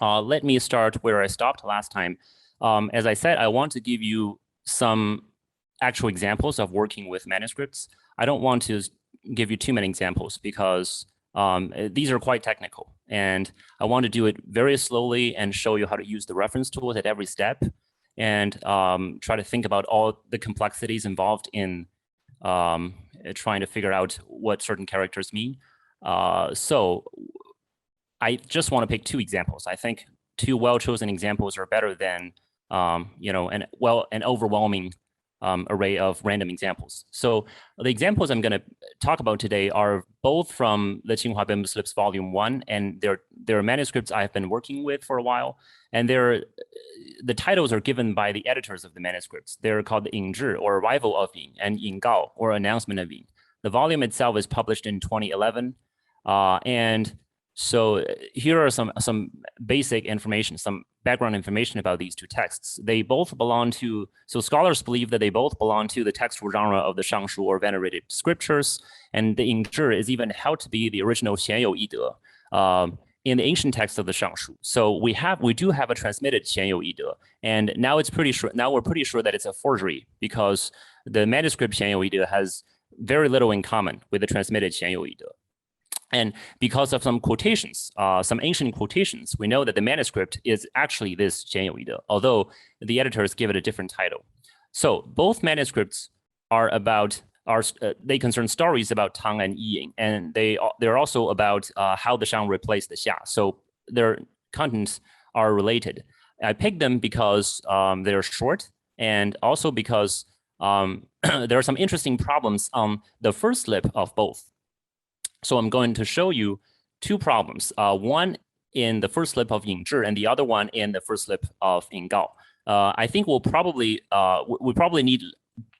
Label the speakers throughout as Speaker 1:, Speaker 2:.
Speaker 1: Let me start where I stopped last time. As I said, I want to give you some actual examples of working with manuscripts. I don't want to give you too many examples because these are quite technical, and I want to do it very slowly and show you how to use the reference tools at every step, and try to think about all the complexities involved in trying to figure out what certain characters mean. So I just want to pick two examples. I think two well-chosen examples are better than an overwhelming array of random examples. So the examples I'm going to talk about today are both from the Tsinghua Manuscripts Volume 1, and they're manuscripts I've been working with for a while. And the titles are given by the editors of the manuscripts. They're called the Yingzhi, or Arrival of Ying, and Yinggao, or Announcement of Ying. The volume itself is published in 2011. And so here are some basic information, some background information about these two texts. They both belong to, so scholars believe that they both belong to the textual genre of the Shangshu, or venerated scriptures. And the Yingzhi is even held to be the original Xianyou Yide in the ancient text of the Shangshu. So we do have a transmitted Xianyou Yide, and now we're pretty sure that it's a forgery, because the manuscript Xianyou Yide has very little in common with the transmitted Xianyou Yide. And because of some quotations, some ancient quotations, we know that the manuscript is actually this Xianyou Yide, although the editors give it a different title. So both manuscripts they concern stories about Tang and Yiying, and they're also about how the Shang replaced the Xia. So their contents are related. I picked them because they're short, and also because there are some interesting problems on the first slip of both. So I'm going to show you two problems, one in the first slip of Yingzhi and the other one in the first slip of Yinggao. I think we probably need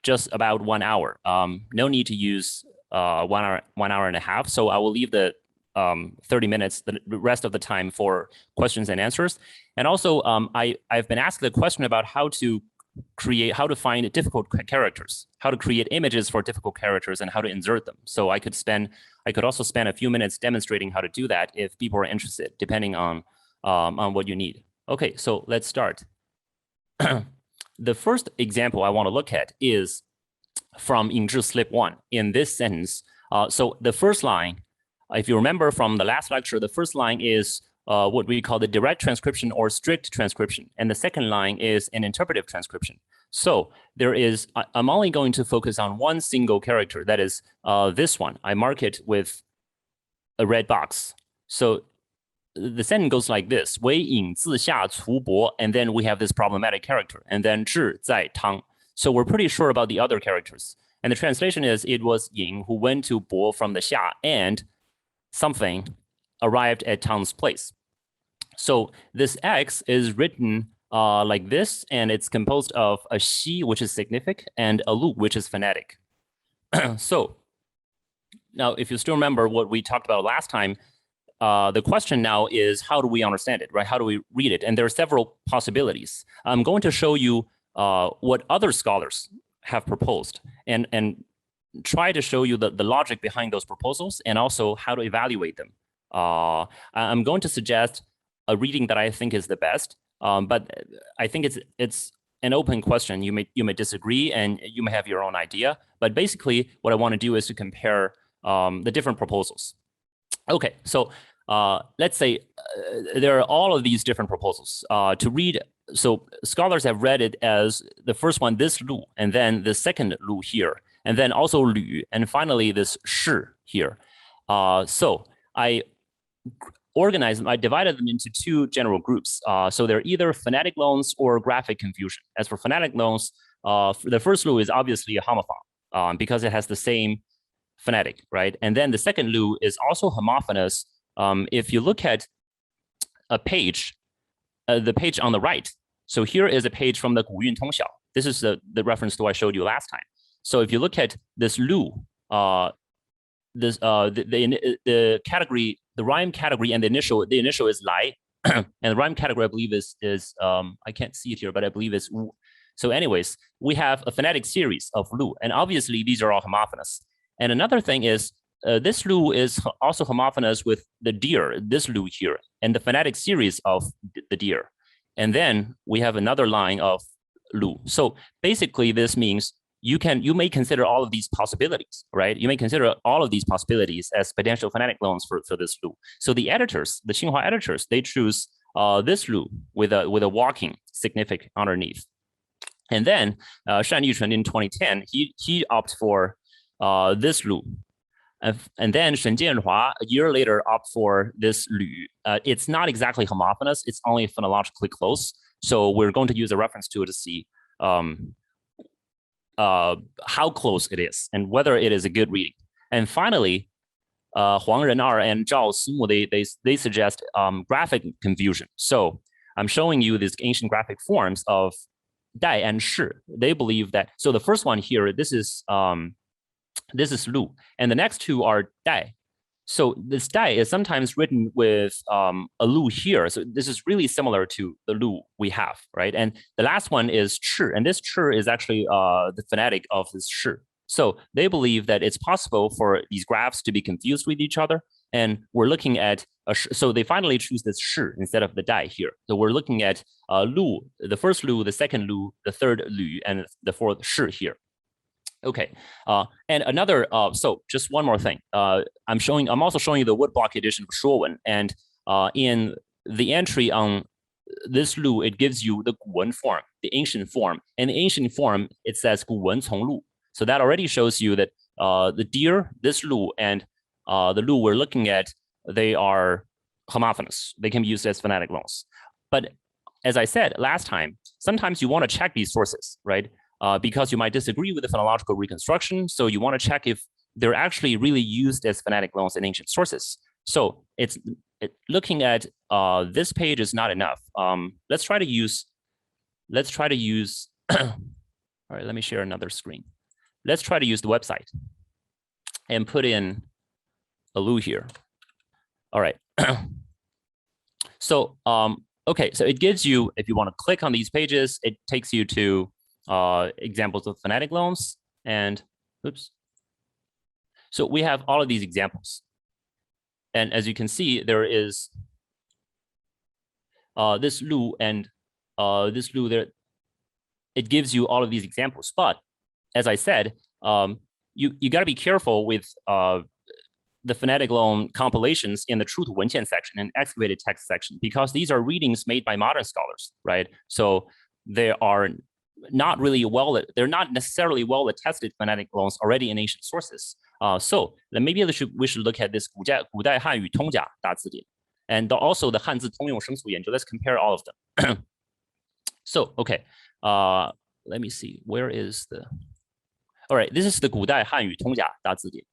Speaker 1: just about 1 hour. No need to use 1 hour and a half. So I will leave the 30 minutes, the rest of the time, for questions and answers. And also, I've been asked the question about how to find difficult characters, how to create images for difficult characters, and how to insert them. So I could also spend a few minutes demonstrating how to do that if people are interested, depending on what you need. Okay, so let's start. The first example I want to look at is from Yingzhi slip 1 in this sentence. So the first line, if you remember from the last lecture, the first line is what we call the direct transcription or strict transcription. And the second line is an interpretive transcription. So I'm only going to focus on one single character, that is this one. I mark it with a red box. So the sentence goes like this: 为引自下除薄, and then we have this problematic character, and then 志在汤. So we're pretty sure about the other characters. And the translation is, it was Ying who went to Bo from the Xia, and something arrived at Tang's place. So this X is written like this, and it's composed of a Xi, which is signific, and a Lu, which is phonetic. So now, if you still remember what we talked about last time, the question now is, how do we understand it, right? How do we read it? And there are several possibilities. I'm going to show you what other scholars have proposed, and try to show you the logic behind those proposals, and also how to evaluate them. I'm going to suggest a reading that I think is the best, but I think it's an open question. You may disagree, and you may have your own idea. But basically, what I want to do is to compare the different proposals. Okay, so let's say there are all of these different proposals to read. So scholars have read it as the first one, this Lu, and then the second Lu here, and then also Lü, and finally this Shi here. So I divided them into two general groups. So they're either phonetic loans or graphic confusion. As for phonetic loans, the first Lu is obviously a homophone because it has the same phonetic, right? And then the second Lu is also homophonous. If you look at a page, the page on the right, so here is a page from the Guyun Tongxiao. This is the reference to I showed you last time. So if you look at this Lu, the category, the rhyme category, and the initial is Lai, and the rhyme category I believe is I can't see it here, but I believe it's Wu. So anyways, we have a phonetic series of Lu, and obviously these are all homophonous. And another thing is, this lu is also homophonous with the deer, this lu here, and the phonetic series of the deer. And then we have another line of lu. So basically this means you may consider all of these possibilities, right? You may consider all of these possibilities as potential phonetic loans for this lu. So the editors, the Tsinghua editors, they choose this lu with a walking significant underneath. And then Shan Yuchun in 2010, he opts for this lu. And then Shen Jianhua, a year later, opt for this lü. It's not exactly homophonous. It's only phonologically close. So we're going to use a reference tool to see how close it is and whether it is a good reading. And finally, Huang Renar and Zhao Simu, they suggest graphic confusion. So I'm showing you these ancient graphic forms of Dai and Shi. They believe that, so the first one here, this is lu, and the next two are Dai. So this Dai is sometimes written with a lu here. So this is really similar to the lu we have, right? And the last one is Chi, and this Chi is actually the phonetic of this Shi. So they believe that it's possible for these graphs to be confused with each other. And we're looking at, so they finally choose this Shi instead of the Dai here. So we're looking at lu, the first lu, the second lu, the third lu, and the fourth Shi here. Okay, and another, so just one more thing. I'm also showing you the woodblock edition of Shuowen, and in the entry on this lu, it gives you the Guwen form, the ancient form, and the ancient form, it says Guwen Cong Lu. So that already shows you that the deer, this lu, and the lu we're looking at, they are homophonous. They can be used as phonetic loans. But as I said last time, sometimes you want to check these sources, right? Because you might disagree with the phonological reconstruction. So you want to check if they're actually really used as phonetic loans in ancient sources. So looking at this page is not enough. Let's try to use, all right, let me share another screen. Let's try to use the website and put in a lu here. All right. So, okay, so it gives you, if you want to click on these pages, it takes you to examples of phonetic loans, and oops. So we have all of these examples. And as you can see, there is this lu and this lu there. It gives you all of these examples. But as I said, you got to be careful with the phonetic loan compilations in the Chu Tu Wenqian section and excavated text section, because these are readings made by modern scholars, right? So they are not really they're not necessarily well attested phonetic loans already in ancient sources. So maybe we should look at this 古代汉语通假大字典 and also the 汉字通用声素研究. Let's compare all of them. So, okay, let me see, where is the, all right, this is the 古代汉语通假大字典.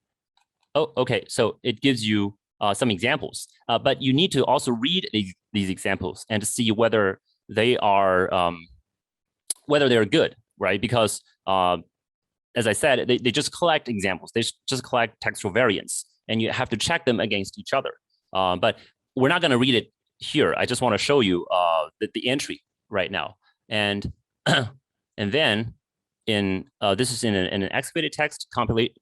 Speaker 1: Oh, okay, so it gives you some examples, but you need to also read these examples and to see whether they are whether they're good, right? Because as I said, they just collect examples. They just collect textual variants, and you have to check them against each other. But we're not going to read it here. I just want to show you the entry right now. And and then this is in an excavated text,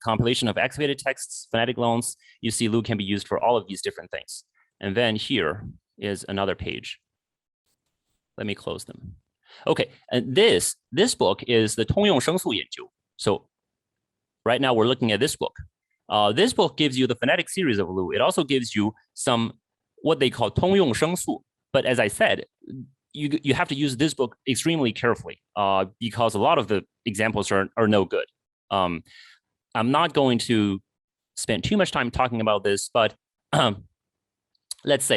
Speaker 1: compilation of excavated texts, phonetic loans. You see lu can be used for all of these different things. And then here is another page. Let me close them. Okay, and this book is the 通用声素研究. So right now we're looking at this book. This book gives you the phonetic series of lu. It also gives you some what they call 通用声素. But as I said, you have to use this book extremely carefully because a lot of the examples are no good. I'm not going to spend too much time talking about this, but let's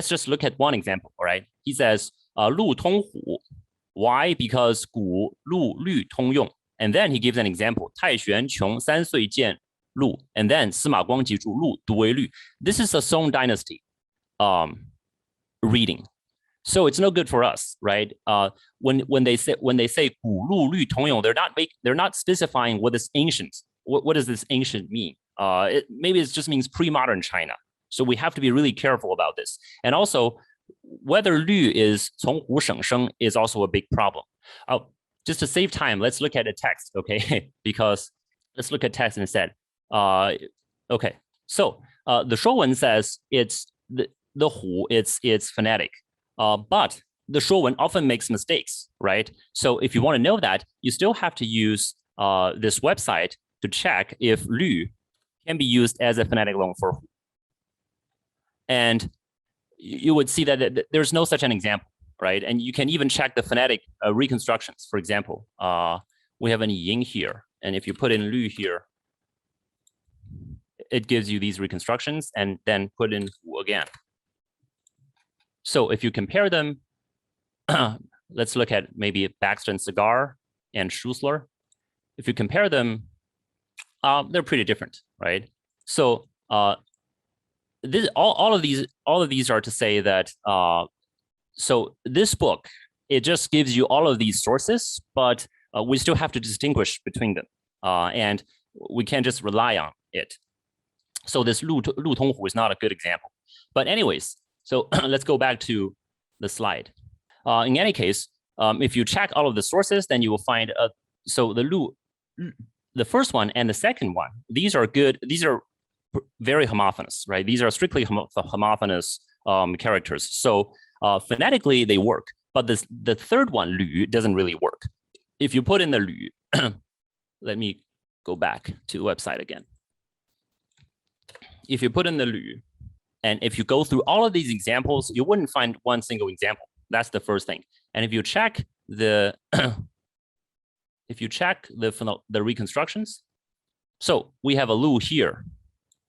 Speaker 1: just look at one example, all right? He says, 陆通虎. Why? Because 古陆律通用. And then he gives an example. 太玄琼3岁见陆. And then 司马光集注陆读为律. This is a Song Dynasty reading. So it's no good for us, right? When they say 古陆律通用, they're not specifying what is ancient. What does this ancient mean? Maybe it just means pre-modern China. So we have to be really careful about this. And also, whether lü is 从胡省声 is also a big problem. Just to save time, let's look at a text, okay? Because let's look at text instead. Okay, So the Shuowen says it's the hu, it's phonetic, but the Shuowen often makes mistakes, right? So if you want to know that, you still have to use this website to check if Lü can be used as a phonetic loan for hu. And you would see that there's no such an example, right? And you can even check the phonetic reconstructions. For example, we have an ying here, and if you put in Lü here, it gives you these reconstructions, and then put in hu again. So if you compare them, let's look at maybe Baxter and Cigar and Schussler. If you compare them, they're pretty different, right? So all of these are to say that so this book, it just gives you all of these sources, but we still have to distinguish between them, and we can't just rely on it. So this Lu Tonghu is not a good example. But anyways, so let's go back to the slide. In any case, if you check all of the sources, then you will find so the first one and the second one, these are good. These are very homophonous, right? These are strictly homophonous characters. So phonetically, they work. But the third one, Lü, doesn't really work. If you put in the Lü, let me go back to the website again. If you put in the Lü, and if you go through all of these examples, you wouldn't find one single example. That's the first thing. And if you check the the reconstructions, so we have a Lu here,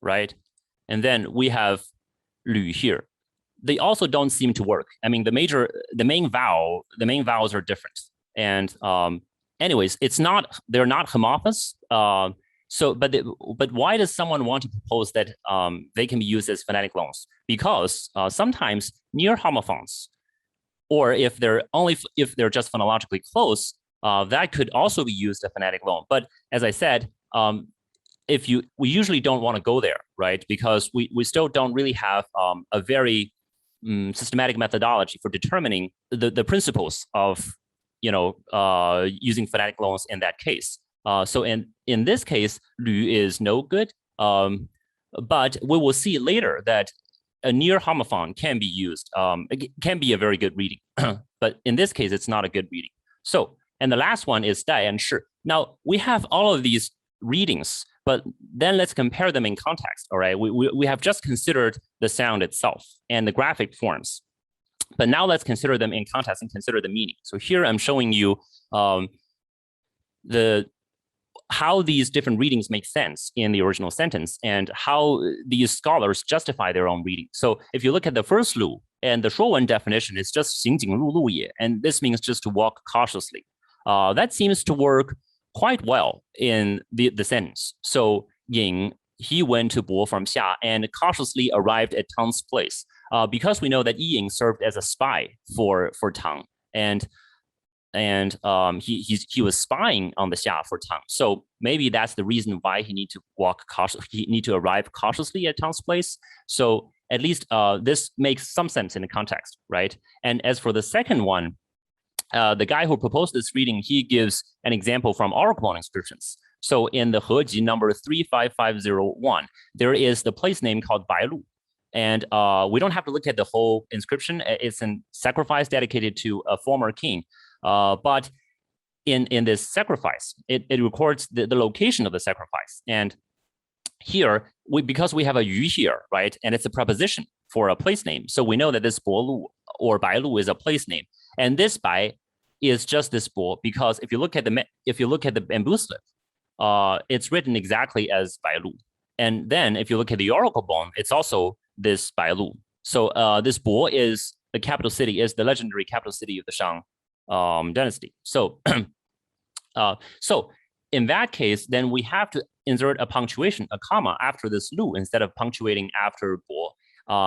Speaker 1: right? And then we have Lü here. They also don't seem to work. I mean, the main vowels are different. And anyways, they're not homophonous. So, but why does someone want to propose that they can be used as phonetic loans? Because sometimes near homophones, or if they're just phonologically close, that could also be used as phonetic loan. But as I said, we usually don't want to go there, right? Because we still don't really have a very systematic methodology for determining the principles of using phonetic loans in that case. So in this case, Lü is no good, but we will see later that a near homophone can be used, can be a very good reading, but in this case, it's not a good reading. So, and the last one is Dai and Shi. Now, we have all of these readings, but then let's compare them in context, all right? We have just considered the sound itself and the graphic forms, but now let's consider them in context and consider the meaning. So here I'm showing you how these different readings make sense in the original sentence and how these scholars justify their own reading. So if you look at the first Lu, and the Shuowen definition is just 行景入路也, and this means just to walk cautiously. That seems to work quite well in the sentence. So Ying, he went to Bo from Xia and cautiously arrived at Tang's place, because we know that Ying served as a spy for Tang, and he was spying on the Xia for Tang. So maybe that's the reason why he need to walk cautiously. He need to arrive cautiously at Tang's place. So at least this makes some sense in the context, right? And as for the second one, the guy who proposed this reading, he gives an example from oracle inscriptions. So in the Heji number 35501, there is the place name called Bailu. And we don't have to look at the whole inscription. It's a sacrifice dedicated to a former king. But in this sacrifice, it records the location of the sacrifice. And here, because we have a yu here, right? And it's a preposition for a place name. So we know that this Bolu or Bailu is a place name. And this Bai is just this Bo, because if you look at the bamboo slip, it's written exactly as Bailu. And then if you look at the oracle bone, it's also this Bailu. So this Bo is the capital city, is the legendary capital city of the Shang dynasty. So, so in that case, then we have to insert a punctuation, a comma after this Lu instead of punctuating after Bo.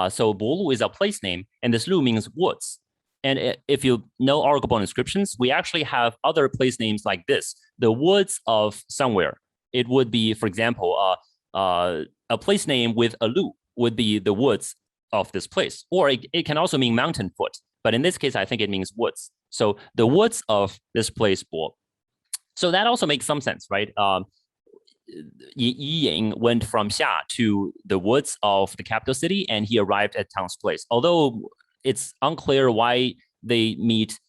Speaker 1: So Bo Lu is a place name, and this Lu means woods. And if you know oracle bone inscriptions, we actually have other place names like this, the woods of somewhere. It would be, for example, a place name with a Lu would be the woods of this place, or it can also mean mountain foot. But in this case, I think it means woods. So the woods of this place, Bo. So that also makes some sense, right? Yi Ying went from Xia to the woods of the capital city, and he arrived at Tang's place. Although it's unclear why they meet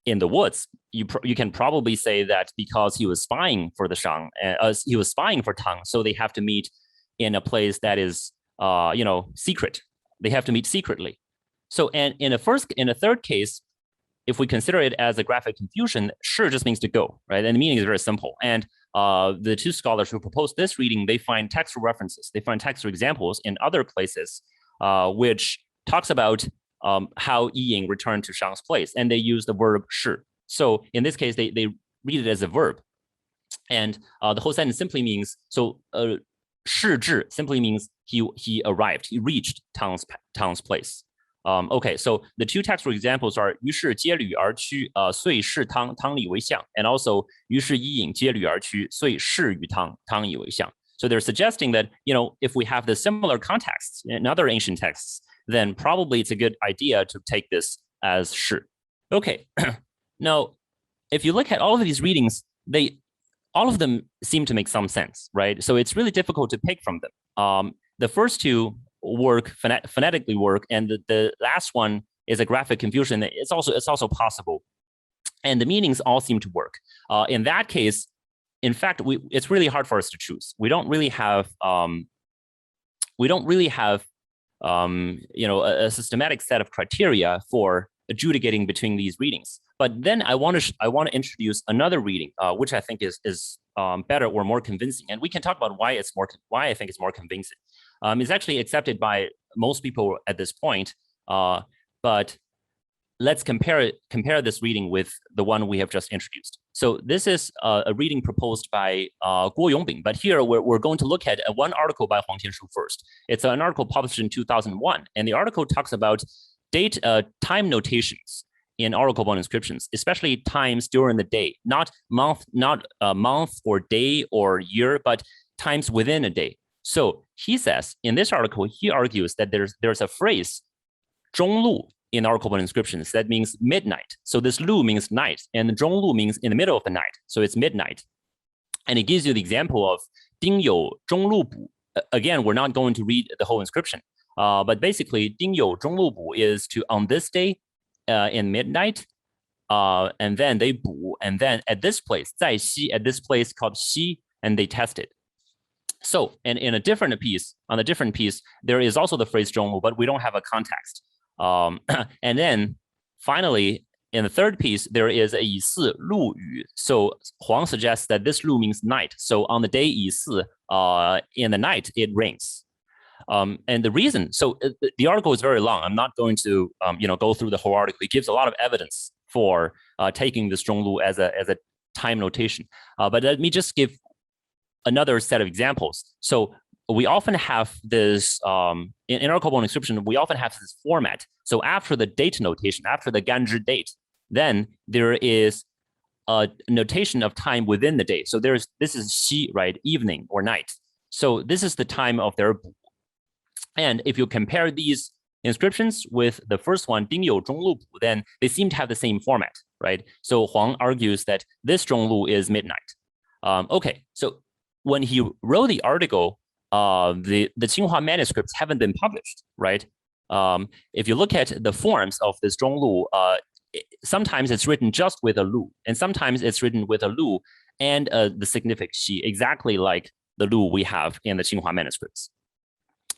Speaker 1: in the woods, you can probably say that because he was spying for the Shang, he was spying for Tang, so they have to meet in a place that is secret. They have to meet secretly. So, and in a third case, if we consider it as a graphic confusion, sure just means to go, right? And the meaning is very simple. And the two scholars who proposed this reading, they find textual references, they find textual examples in other places, which talks about how Yi Ying returned to Shang's place, and they use the verb shi. So in this case, they read it as a verb, and the whole sentence simply means shi zhi simply means he arrived, he reached Tang's place. Okay, so the two textual examples are 于是接履而趋，遂视汤里为相, and also 于是伊尹接履而趋，遂视于汤以为相. So they're suggesting that, if we have the similar contexts in other ancient texts, then probably it's a good idea to take this as shi. Okay, now if you look at all of these readings, all of them seem to make some sense, right? So it's really difficult to pick from them. The first two phonetically work, and the last one is a graphic confusion. It's also possible, and the meanings all seem to work. In that case, in fact, it's really hard for us to choose. We don't really have a systematic set of criteria for adjudicating between these readings. But then I want to introduce another reading, which I think is better or more convincing, and we can talk about why I think it's more convincing. It's actually accepted by most people at this point, but let's compare this reading with the one we have just introduced. So this is a reading proposed by Guo Yongbing, but here we're going to look at one article by Huang Tianshu first. It's an article published in 2001, and the article talks about time notations in archival inscriptions, especially times during the day, not month or day or year, but times within a day. So he says in this article, he argues that there's a phrase, 中路, in archival inscriptions that means midnight. So this lu means night, and 中路 means in the middle of the night. So it's midnight. And it gives you the example of 丁有中路补. Again, we're not going to read the whole inscription, but basically 丁有中路补 is to on this day in midnight, and then they 补, and then at this place, 在西, at this place called 西, and they test it. So, and on a different piece, there is also the phrase 中路, but we don't have a context. And then finally, in the third piece, there is a 乙巳陆雨. So Huang suggests that this lu means night. So on the day 乙巳, in the night, it rains. And the reason, so the article is very long. I'm not going to, go through the whole article. It gives a lot of evidence for taking this 中路 as a time notation. But let me just give another set of examples. So we often have this, in our archival inscription, we often have this format. So after the date notation, after the ganzhi date, then there is a notation of time within the day. So this is xi, right, evening or night. So this is the time of their bu. And if you compare these inscriptions with the first one, 丁有中路补, then they seem to have the same format, right? So Huang argues that this 中路 is midnight. Okay, so when he wrote the article, the Tsinghua manuscripts haven't been published, right? If you look at the forms of this 中路, sometimes it's written just with a lu, and sometimes it's written with a lu and the significant xi, exactly like the lu we have in the Tsinghua manuscripts.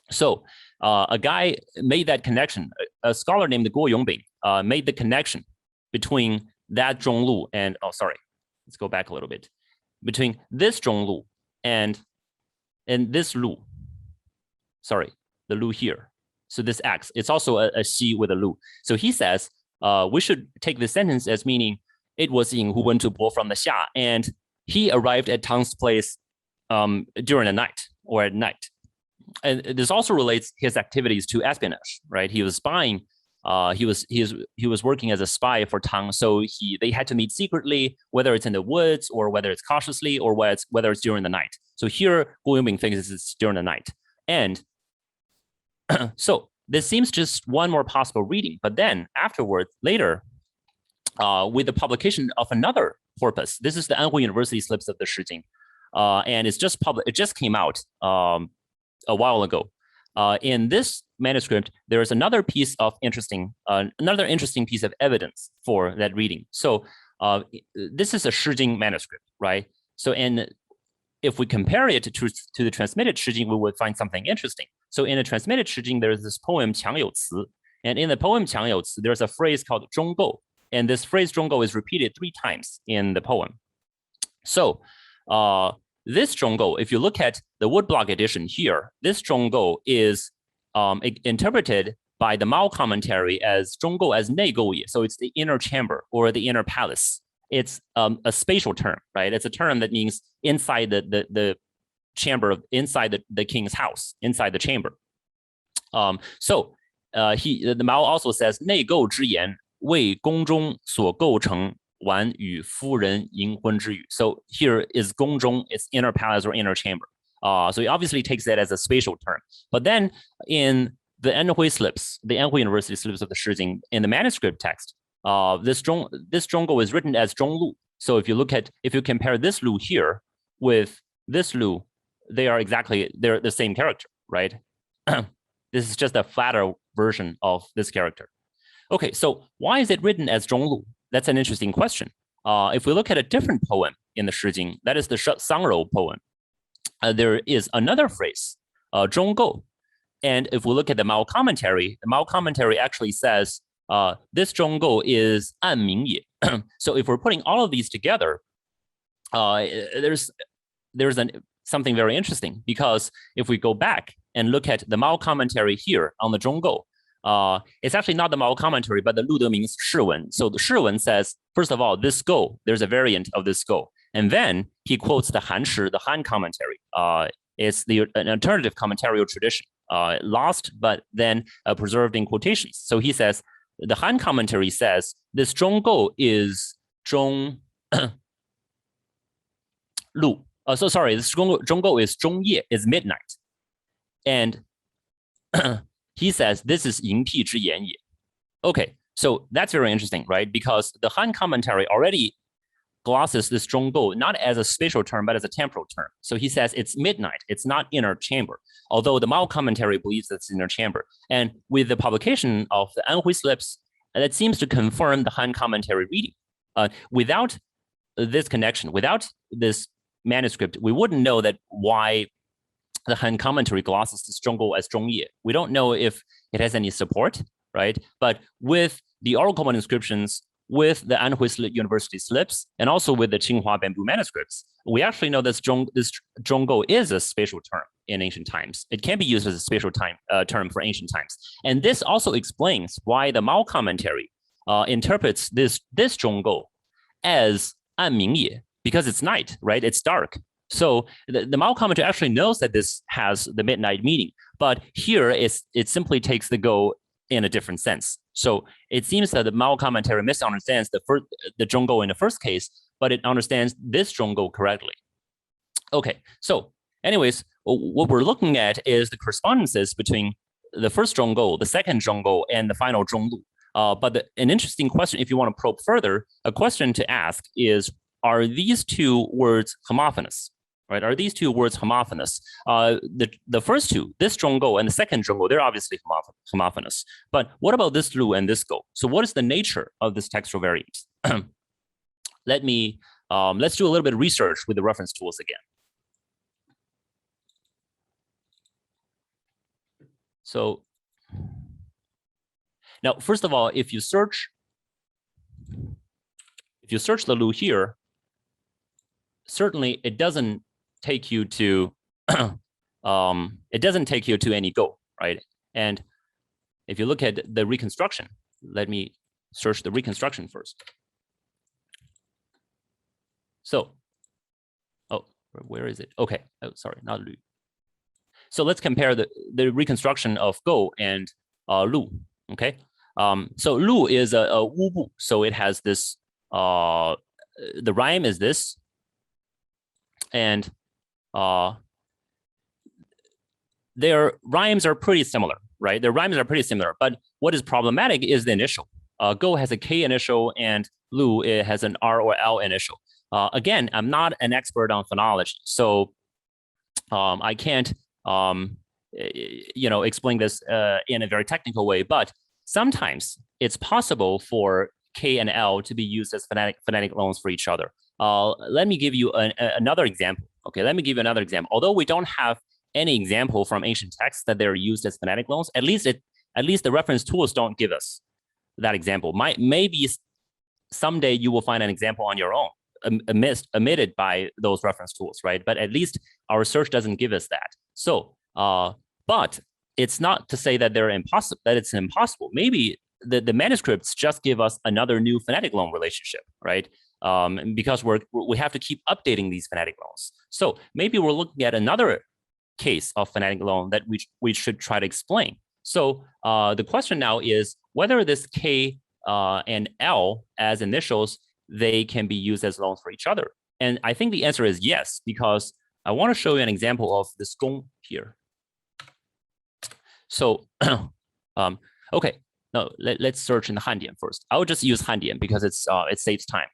Speaker 1: So a guy made that connection. A scholar named Guo Yongbing made the connection between that 中路 and, let's go back a little bit, between this 中路and this lu, the lu here. So this X, it's also a xi with a lu. So he says, we should take this sentence as meaning it was Ying who went to Bo from the Xia, and he arrived at Tang's place during the night or at night. And this also relates his activities to espionage, right? He was spying. He was working as a spy for Tang, so they had to meet secretly, whether it's in the woods or whether it's cautiously or whether it's during the night. So here, Guo Yongbing thinks it's during the night, and so this seems just one more possible reading. But then afterward, later, with the publication of another corpus, this is the Anhui University slips of the Shijing. and it's just public. It just came out a while ago. In this manuscript, there is another interesting piece of evidence for that reading. So this is a Shijing manuscript, right? So if we compare it to the transmitted Shijing, we would find something interesting. So in the transmitted Shijing, there is this poem 强有词, and in the poem 强有词, there's a phrase called 中构, and this phrase 中构 is repeated 3 times in the poem. So this 中构, if you look at the woodblock edition here, this 中构 is interpreted by the Mao commentary as 中构 as 内构也, so it's the inner chamber or the inner palace. It's a spatial term, right? It's a term that means inside the chamber, inside the king's house, inside the chamber. So the Mao also says 内构之言为宫中所构成完与夫人营婚之语. So here is 宫中, it's inner palace or inner chamber. So he obviously takes that as a spatial term. But then in the Anhui slips, the Anhui University slips of the Shijing, in the manuscript text, this 中构 is written as 中路. So if you compare this lu here with this lu, they're the same character, right? This is just a flatter version of this character. Okay, so why is it written as 中路? That's an interesting question. If we look at a different poem in the Shijing, that is the Sangrou poem, there is another phrase, 中构. And if we look at the Mao commentary actually says this 中构 is 暗明也. So if we're putting all of these together, there's something very interesting, because if we go back and look at the Mao commentary here on the 中构, it's actually not the Mao commentary, but the Lu Deming's 释文. So the 释文 says, first of all, this go, there's a variant of this go. And then he quotes the Han Shi, the Han commentary. It's an alternative commentarial tradition, lost, but then preserved in quotations. So he says, the Han commentary says, this 中构 is 中路. So sorry, this 中构 is 中夜, is midnight. And he says, this is 营辟之言也. Okay, so that's very interesting, right? Because the Han commentary already glosses this 中构 not as a spatial term, but as a temporal term. So he says it's midnight, it's not inner chamber, although the Mao commentary believes it's inner chamber. And with the publication of the Anhui slips, that seems to confirm the Han commentary reading. Without this connection, without this manuscript, we wouldn't know that why the Han commentary glosses this 中构 as 中夜. We don't know if it has any support, right? But with the oracle inscriptions, with the Anhui University slips, and also with the Tsinghua bamboo manuscripts, we actually know this 中构 is a spatial term in ancient times. It can be used as a spatial term for ancient times. And this also explains why the Mao commentary interprets this 中构 as 暗明也, because it's night, right? It's dark. So the Mao commentary actually knows that this has the midnight meaning, but here it simply takes the go in a different sense. So it seems that the Mao commentary misunderstands the 中构 in the first case, but it understands this 中构 correctly. Okay, so anyways, what we're looking at is the correspondences between the first 中构, the second 中构, and the final 中路. But an interesting question, if you want to probe further, a question to ask is, are these two words homophonous? Right? Are these two words homophonous? The first two, this 中构 and the second 中构, they're obviously homophonous. But what about this lu and this go? So what is the nature of this textual variant? Let's do a little bit of research with the reference tools again. So now, first of all, if you search the lu here, certainly it doesn't take you to any go, right? And if you look at the reconstruction, let me search the reconstruction first. So, oh, where is it? Okay, oh, sorry, not lu. So let's compare the reconstruction of go and lu. Okay, so lu is a wu bu, so it has this. The rhyme is this, and their rhymes are pretty similar, right? Their rhymes are pretty similar, but what is problematic is the initial. Go has a K initial, and lu it has an R or L initial. Again, I'm not an expert on phonology, so I can't explain this in a very technical way, but sometimes it's possible for K and L to be used as phonetic loans for each other. Let me give you another example. Okay, let me give you another example. Although we don't have any example from ancient texts that they're used as phonetic loans, at least the reference tools don't give us that example. Maybe someday you will find an example on your own, omitted by those reference tools, right? But at least our search doesn't give us that. So, but it's not to say that it's impossible. Maybe the manuscripts just give us another new phonetic loan relationship, right? Because we have to keep updating these phonetic loans. So maybe we're looking at another case of phonetic loan that we should try to explain. So the question now is whether this K and L as initials, they can be used as loans for each other. And I think the answer is yes, because I want to show you an example of this gong here. So, okay, no, let's search in the Handian first. I'll just use Handian because it saves time.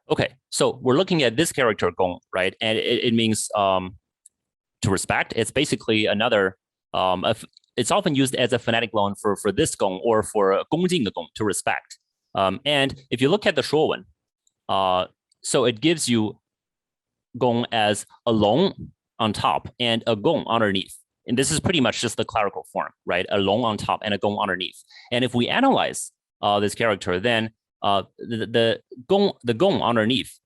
Speaker 1: Okay, so we're looking at this character gong, right? And it means to respect. It's basically another, it's often used as a phonetic loan for this gong or for gongjing de gong, to respect. And if you look at the Shuowen, so it gives you gong as a long on top and a gong underneath. And this is pretty much just the clerical form, right? A long on top and a gong underneath. And if we analyze this character, then the gong underneath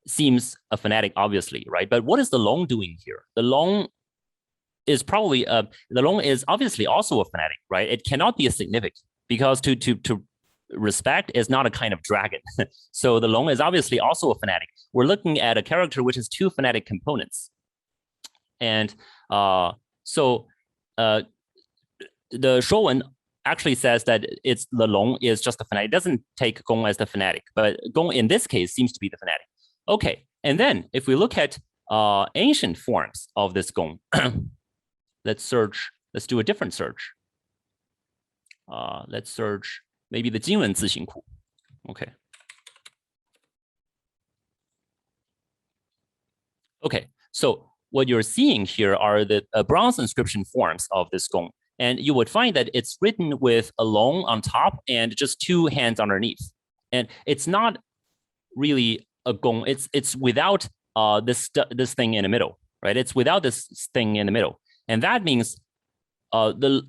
Speaker 1: seems a phonetic, obviously, right? But what is the long doing here? The long is probably the long is obviously also a phonetic, right? It cannot be a significant because to respect is not a kind of dragon. So the long is obviously also a phonetic. We're looking at a character which has two phonetic components, and so the Shuowen actually says that it's the long is just the phonetic. It doesn't take gong as the phonetic, but gong in this case seems to be the phonetic. Okay, and then if we look at ancient forms of this gong, let's do a different search. Let's search maybe the 金文字形库. Okay. Okay, so what you're seeing here are the bronze inscription forms of this gong. And you would find that it's written with a long on top and just two hands underneath. And it's not really a gong. It's without this thing in the middle, right? It's without this thing in the middle. And that means the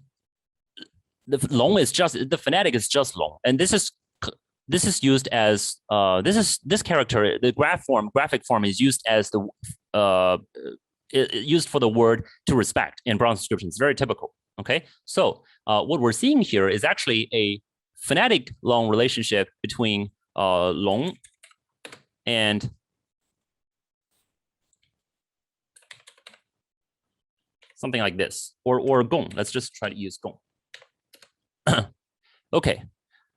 Speaker 1: long is just, the phonetic is just long. And this is used as this character, the graphic form is used as the used for the word to respect in bronze inscriptions. It's very typical. Okay, so what we're seeing here is actually a phonetic long relationship between long and something like this, or gong. Let's just try to use gong. Okay,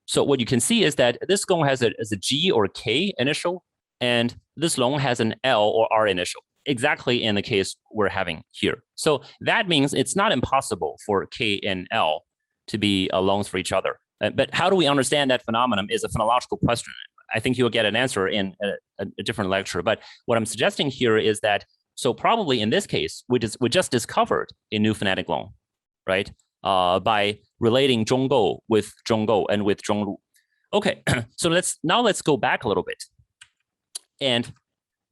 Speaker 1: so what you can see is that this gong has a G or K initial, and this long has an L or R initial, exactly in the case we're having here. So that means it's not impossible for K and L to be loans for each other. But how do we understand that phenomenon is a phonological question. I think you'll get an answer in a different lecture. But what I'm suggesting here is that, so probably in this case, we just discovered a new phonetic loan, right? By relating Zhonggou with Zhonggou and with Zhonglu. Okay, so let's go back a little bit and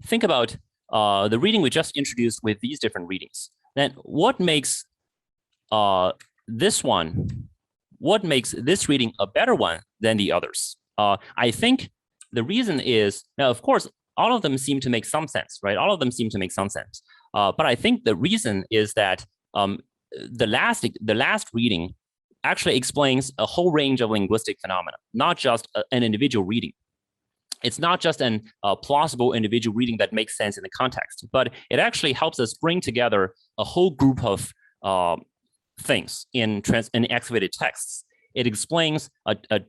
Speaker 1: think about the reading we just introduced with these different readings. Then what makes this reading a better one than the others? I think the reason is, now of course, all of them seem to make some sense, right? All of them seem to make some sense. But I think the reason is that the last reading actually explains a whole range of linguistic phenomena, not just an individual reading. It's not just an plausible individual reading that makes sense in the context, but it actually helps us bring together a whole group of things in excavated texts. It explains a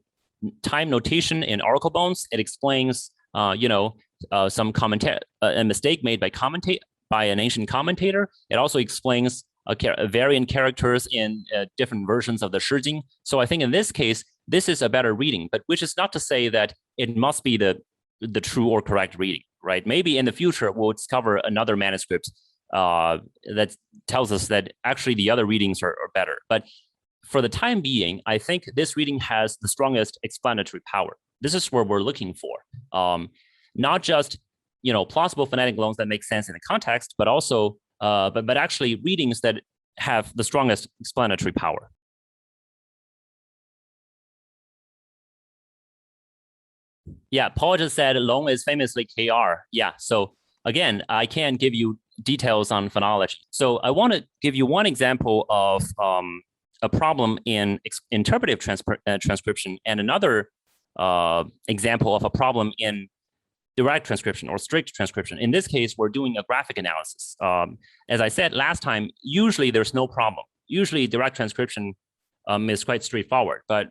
Speaker 1: time notation in oracle bones. It explains, some a mistake made by an ancient commentator. It also explains variant characters in different versions of the Shijing. So I think in this case, this is a better reading, but which is not to say that it must be the true or correct reading, right? Maybe in the future we'll discover another manuscript that tells us that actually the other readings are better. But for the time being, I think this reading has the strongest explanatory power. This is where we're looking for, not just plausible phonetic loans that make sense in the context, but also but actually readings that have the strongest explanatory power. Yeah, Paul just said long is famously KR. Yeah, so again, I can't give you details on phonology. So I want to give you one example of a problem in interpretive transcription and another example of a problem in direct transcription or strict transcription. In this case, we're doing a graphic analysis. As I said last time, usually there's no problem. Usually direct transcription is quite straightforward, but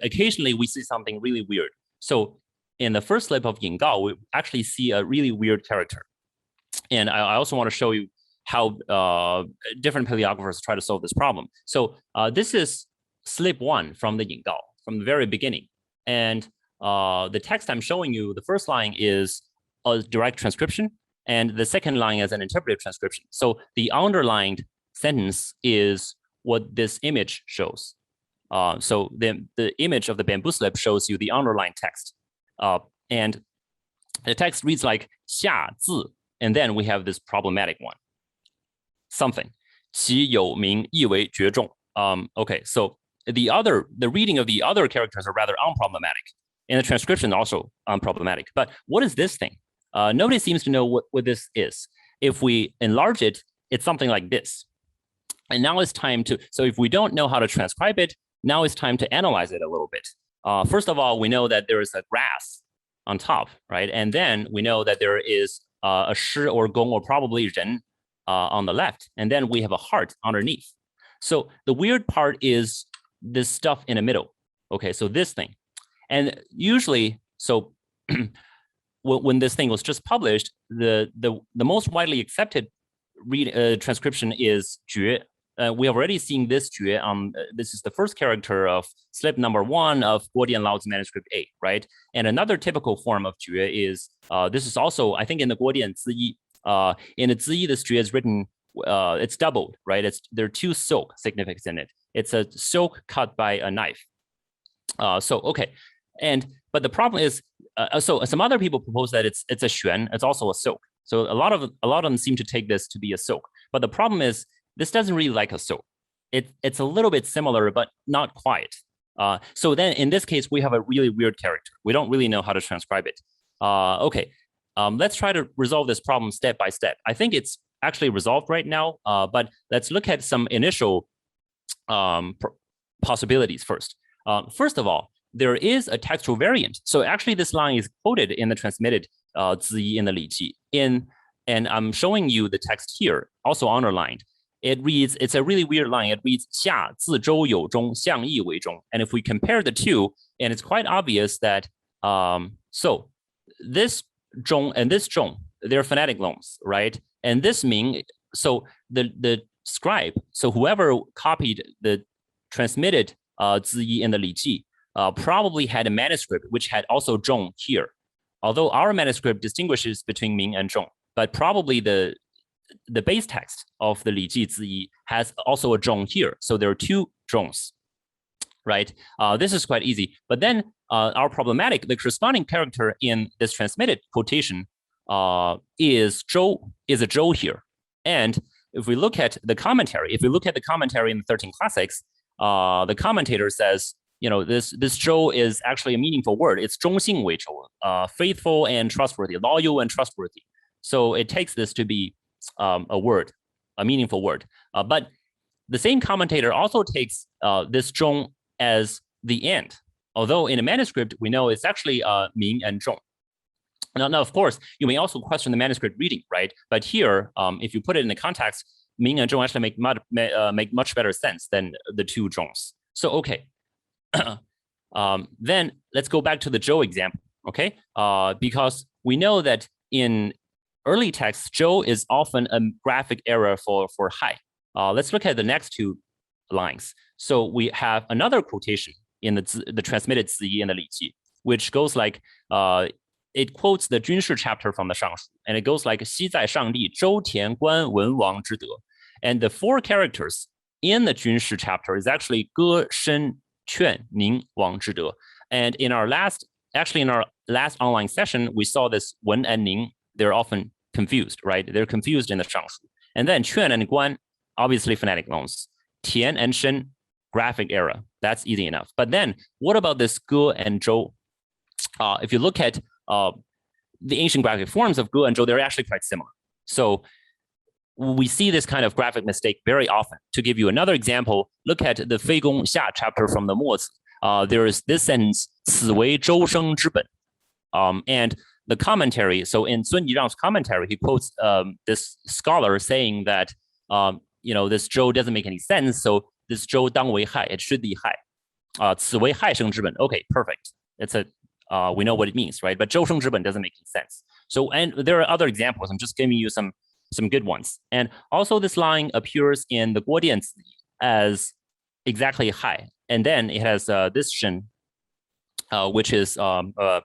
Speaker 1: occasionally we see something really weird. So in the first slip of Yinggao, we actually see a really weird character. And I also want to show you how different paleographers try to solve this problem. So this is slip 1 from the Yinggao, from the very beginning. And the text I'm showing you, the first line is a direct transcription, and the second line is an interpretive transcription. So the underlined sentence is what this image shows. So the image of the bamboo slip shows you the underlined text. And the text reads like 下字, and then we have this problematic one. Something. 其有名意为绝种. Okay, so the reading of the other characters are rather unproblematic, and the transcription also unproblematic. But what is this thing? Nobody seems to know what this is. If we enlarge it, it's something like this. And now it's time to, so if we don't know how to transcribe it, now it's time to analyze it a little bit. First of all, we know that there is a grass on top, right? And then we know that there is a shi or gong or probably ren on the left. And then we have a heart underneath. So the weird part is this stuff in the middle. Okay, so this thing. And usually, so when this thing was just published, the most widely accepted transcription is 绝. We have already seen this 绝. This is the first character of slip number 1 of Guodian Lao's manuscript A, right? And another typical form of 绝 is, this is also, I think in the Guodian Ziyi, in the Ziyi, this 绝is written, it's doubled, right? There are 2 silk significance in it. It's a silk cut by a knife. So, okay. But the problem is, so some other people propose that it's a xuan, it's also a silk. So a lot of them seem to take this to be a silk. But the problem is, this doesn't really like a silk. It's a little bit similar, but not quite. So then in this case, we have a really weird character. We don't really know how to transcribe it. Okay, let's try to resolve this problem step by step. I think it's actually resolved right now, but let's look at some initial possibilities first. First of all, there is a textual variant. So actually this line is quoted in the transmitted Ziyi in the Li Ji. And I'm showing you the text here, also underlined. It reads, it's a really weird line. It reads 下自周有中相异为中. And if we compare the two, and it's quite obvious that, so this zhong and this zhong, they're phonetic loans, right? And this Ming, so the scribe, so whoever copied the transmitted Ziyi in the Li Ji, probably had a manuscript which had also zhong here. Although our manuscript distinguishes between Ming and zhong, but probably the base text of the Li Ji Ziyi has also a zhong here. So there are 2 zhongs, right? This is quite easy. But then our problematic, the corresponding character in this transmitted quotation is a zhou here. And if we look at the commentary, in the 13 Classics, the commentator says, this zhou is actually a meaningful word. It's 忠信为周, faithful and trustworthy, loyal and trustworthy. So it takes this to be a word, a meaningful word. But the same commentator also takes this zhong as the end. Although in a manuscript, we know it's actually Ming and zhong. Now, of course, you may also question the manuscript reading, right? But here, if you put it in the context, Ming and zhong actually make much better sense than the 2 zhongs. So, okay. Then let's go back to the zhou example, okay? Because we know that in early text, zhou is often a graphic error for hai. Let's look at the next 2 lines. So we have another quotation in the transmitted ziyi in the Li Qi, which goes like, it quotes the Junshi chapter from the Shangshu, and it goes like 西在上帝周田官文王之德. And the 4 characters in the Junshi chapter is actually 歌申劝宁王之德. And in our last online session, we saw this Wen and Ning. They're often confused, right? They're confused in the Shangshu. And then 劝 and Guan, obviously phonetic loans. Tian and Shen, graphic error. That's easy enough. But then what about this Ge and Zhou? If you look at the ancient graphic forms of Ge and Zhou, they're actually quite similar. So we see this kind of graphic mistake very often. To give you another example, look at the Fei Gong Xia chapter from the Mozi. There is this sentence, 此为周生之本. And the commentary, so in Sun Yirang's commentary, he quotes this scholar saying that, this Zhou doesn't make any sense. So this Zhou 当为害, it should be 害. 此为害生之本. Okay, perfect. It's we know what it means, right? But 周生之本 doesn't make any sense. So, and there are other examples. I'm just giving you some good ones. And also this line appears in the Guo Dian as exactly 害. And then it has this shen, which is a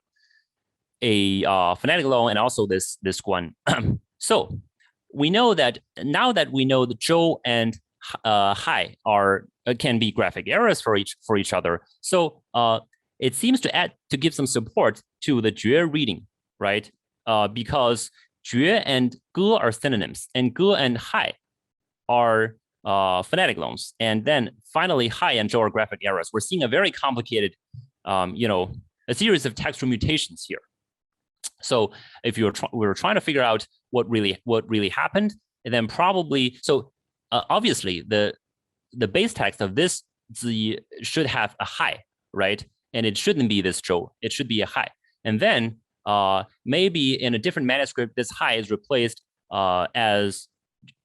Speaker 1: phonetic loan, and also this guan. So we know that now that we know the zhou and hai can be graphic errors for each other. So it seems to give some support to the jue reading, right? Because jue and ge are synonyms, and ge and hai are phonetic loans. And then finally, hai and zhou are graphic errors. We're seeing a very complicated, a series of textual mutations here. So if we were trying to figure out what really happened, and then probably, so obviously the base text of this zi should have a hai, right? And it shouldn't be this zhou. It should be a hai. And then maybe in a different manuscript, this hai is replaced as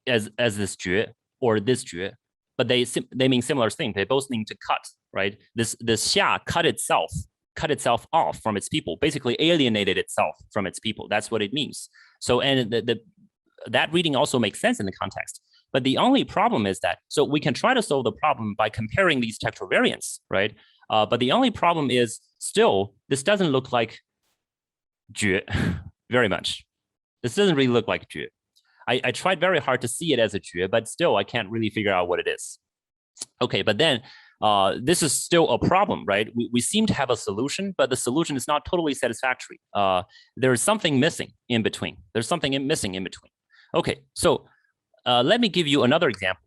Speaker 1: this jue or this jue, but they mean similar things. They both mean to cut, right? This xia cut itself off from its people, basically alienated itself from its people. That's what it means. So, and that reading also makes sense in the context. But the only problem is that, so we can try to solve the problem by comparing these textual variants, right? But the only problem is still, this doesn't look like jue very much. This doesn't really look like jue. I tried very hard to see it as a jue, but still I can't really figure out what it is. Okay, but then this is still a problem, right? We seem to have a solution, but the solution is not totally satisfactory. There's something missing in between. There's something missing in between. Okay, so let me give you another example.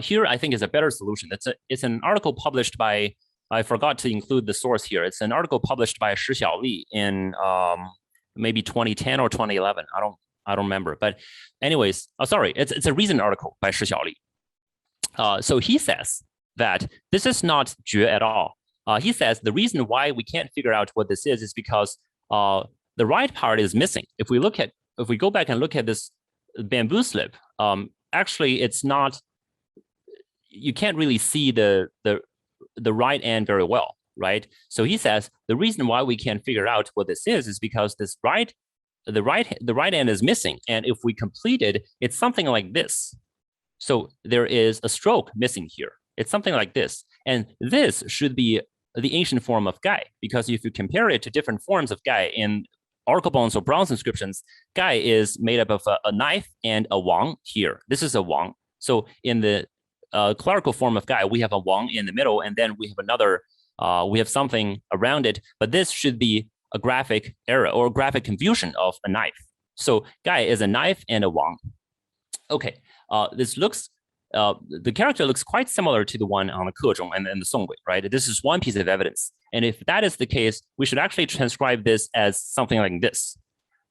Speaker 1: Here, I think is a better solution. It's an article published by, I forgot to include the source here. It's an article published by Shi Xiaoli in maybe 2010 or 2011. I don't remember. But anyways, sorry, it's a recent article by Shi Xiaoli. So he says that this is not jue at all. He says the reason why we can't figure out what this is because the right part is missing. If we go back and look at this bamboo slip, actually it's not. You can't really see the right end very well, right? So he says the reason why we can't figure out what this is because this the right end is missing, and if we complete it, it's something like this. So there is a stroke missing here. It's something like this, and this should be the ancient form of gai, because if you compare it to different forms of gai in oracle bones or bronze inscriptions, gai is made up of a knife and a wang here. This is a wang. So in the clerical form of gai, we have a wang in the middle, and then we have another, we have something around it, but this should be a graphic error or graphic confusion of a knife. So gai is a knife and a wang. Okay, this looks, the character looks quite similar to the one on the Kezhong and the Songgui, right? This is one piece of evidence. And if that is the case, we should actually transcribe this as something like this.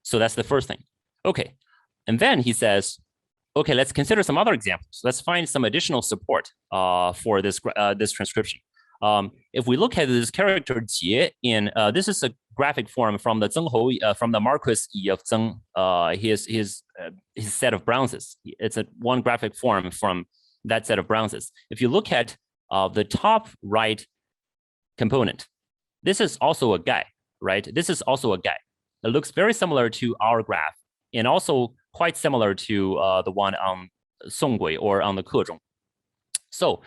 Speaker 1: So that's the first thing. Okay, and then he says, okay, let's consider some other examples. Let's find some additional support for this transcription. If we look at this character Jie in, this is a graphic form from the Zheng Hou, from the Marquis Yi of Zheng, his set of bronzes. It's one graphic form from that set of bronzes. If you look at the top right component, this is also a gai, right? This is also a gai. It looks very similar to our graph, and also quite similar to the one on Songgui or on the Kezhong. So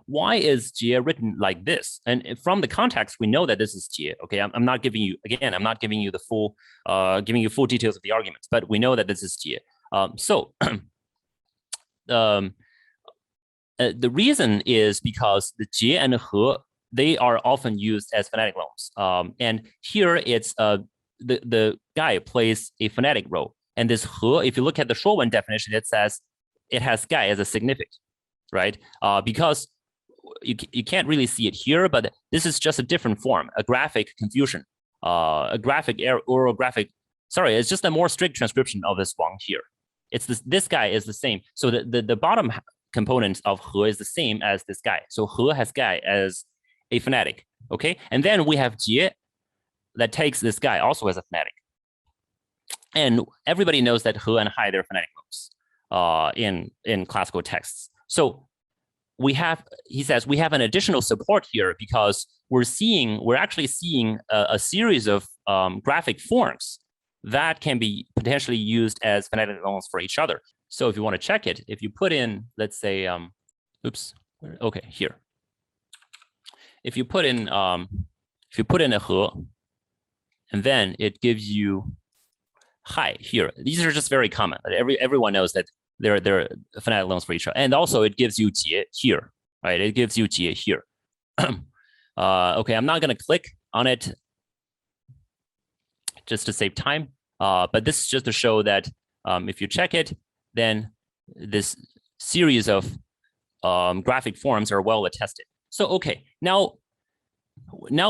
Speaker 1: why is jie written like this? And from the context, we know that this is jie. Okay, I'm not giving you, again, I'm not giving you the full, giving you full details of the arguments, but we know that this is jie. The reason is because the jie and he, they are often used as phonetic loans. And here it's the guy plays a phonetic role. And this he, if you look at the Shuowen definition, it says it has guy as a significant, right? Because you can't really see it here, but this is just a different form, a graphic confusion, a graphic error or a graphic, sorry, it's just a more strict transcription of this Wang here. It's this guy is the same. So the bottom component of he is the same as this guy. So he has guy as a phonetic, okay? And then we have jie that takes this guy also as a phonetic. And everybody knows that he and hai, they're phonetic loans in classical texts. So we have, he says, we have an additional support here because we're actually seeing a series of graphic forms that can be potentially used as phonetic loans for each other. So if you want to check it, if you put in, let's say, oops, okay, here. If you put in a he, and then it gives you hai here. These are just very common. Everyone knows that they're phonetic loans for each other. And also it gives you jie here, right? It gives you jie here. Okay, I'm not going to click on it just to save time. But this is just to show that if you check it, then this series of graphic forms are well attested. So, okay, now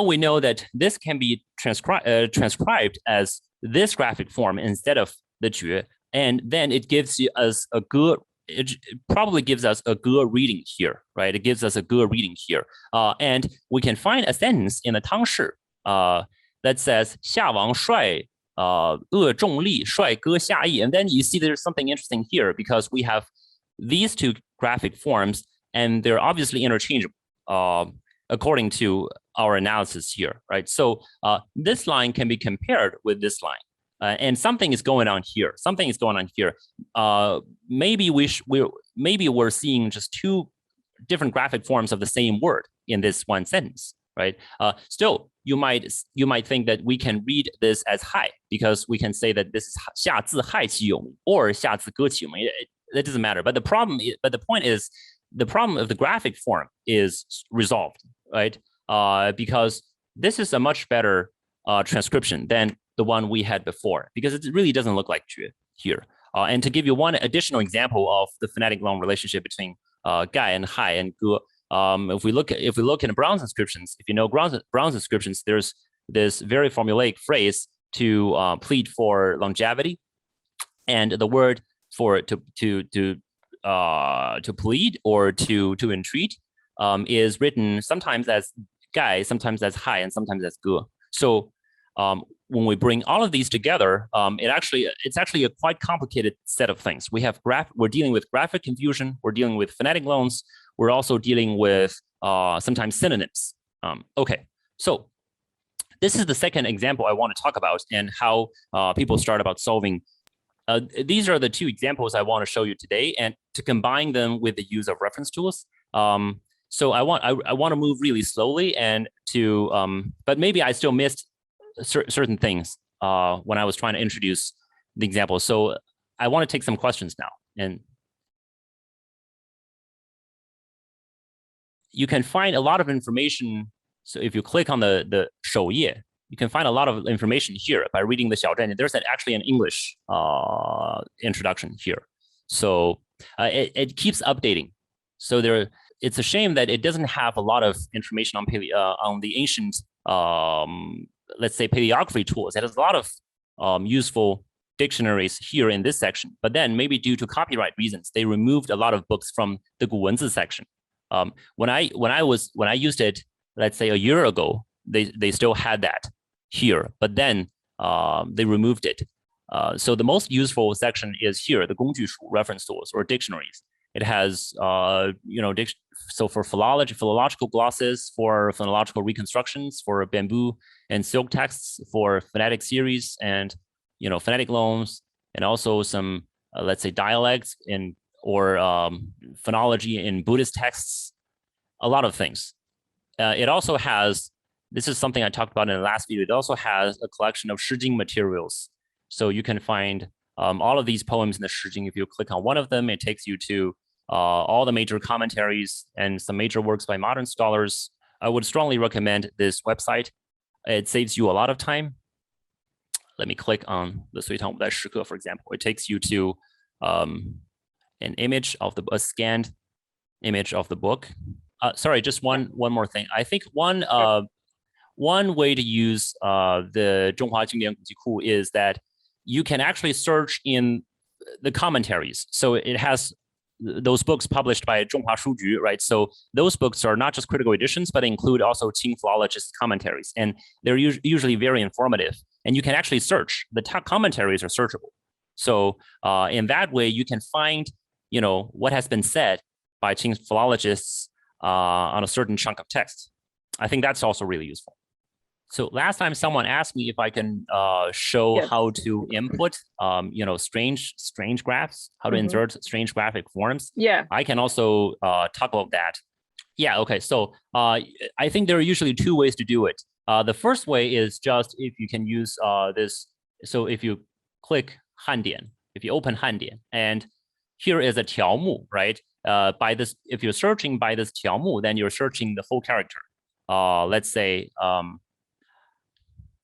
Speaker 1: we know that this can be transcribed as this graphic form instead of the jue, and then it gives us a good, it probably gives us a good reading here, right? It gives us a good reading here. And we can find a sentence in the Tang Shi that says, 夏王帅重力帅哥下邑. And then you see there's something interesting here because we have these two graphic forms and they're obviously interchangeable according to our analysis here, right? So this line can be compared with this line. And something is going on here. Something is going on here. Maybe we're seeing just two different graphic forms of the same word in this one sentence, right? Still, you might think that we can read this as hai because we can say that this is 下字害其有名 or 下字歌其有名. That doesn't matter. But the point is, the problem of the graphic form is resolved, right? Because this is a much better transcription than the one we had before, because it really doesn't look like jue here. And to give you one additional example of the phonetic loan relationship between gai and hai and ge, if we look in Brown's inscriptions, if you know Brown's inscriptions, there's this very formulaic phrase to plead for longevity, and the word for to plead or to entreat is written sometimes as gai, sometimes as hai, and sometimes as ge. So when we bring all of these together, it's actually a quite complicated set of things. We're dealing with graphic confusion, we're dealing with phonetic loans, we're also dealing with sometimes synonyms. Okay, so this is the second example I want to talk about and how people start about solving. These are the two examples I want to show you today, and to combine them with the use of reference tools. So I want to move really slowly and but maybe I still missed certain things when I was trying to introduce the example. So I want to take some questions now. And you can find a lot of information. So if you click on the 首页, you can find a lot of information here by reading the 小站. There's actually an English introduction here. So it keeps updating. So it's a shame that it doesn't have a lot of information on the ancient, let's say, paleography tools. It has a lot of useful dictionaries here in this section. But then maybe due to copyright reasons, they removed a lot of books from the 古文字 section. When I used it, let's say a year ago, they still had that here, but then they removed it. So the most useful section is here, the 工具书 reference tools or dictionaries. It has, so for philological glosses, for phonological reconstructions, for bamboo and silk texts, for phonetic series, and phonetic loans, and also some let's say dialects and or phonology in Buddhist texts, a lot of things. It also has, this is something I talked about in the last video, it also has a collection of Shijing materials. So you can find all of these poems in the Shijing. If you click on one of them, it takes you to all the major commentaries and some major works by modern scholars. I would strongly recommend this website. It saves you a lot of time. Let me click on the 隋唐五代诗歌, for example. It takes you to an image of a scanned image of the book. Sorry, just one more thing. I think one way to use the 中华经典古籍库 is that you can actually search in the commentaries. So it has those books published by 中华书局, right? So those books are not just critical editions, but include also Qing philologists' commentaries. And they're usually very informative. And you can actually search. The commentaries are searchable. So in that way, you can find, what has been said by Qing philologists on a certain chunk of text. I think that's also really useful. So last time someone asked me if I can show how to input, strange graphs, how to insert strange graphic forms.
Speaker 2: Yeah.
Speaker 1: I can also talk about that. Yeah, okay. So I think there are usually two ways to do it. The first way is just if you can use this. So if you click Handian, if you open Handian, and here is a 条目, right? By this, if you're searching by this 条目, then you're searching the whole character. Let's say,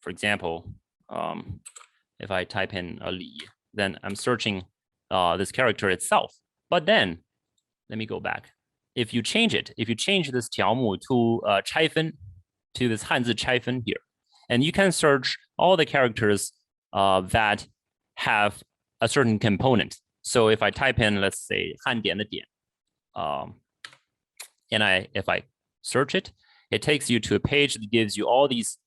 Speaker 1: for example, if I type in Li, then I'm searching this character itself. But then, let me go back. If you change this 条目 to 拆分, to this 汉字拆分 here, and you can search all the characters that have a certain component. So if I type in, let's say, 汉点的点, and if I search it, it takes you to a page that gives you all these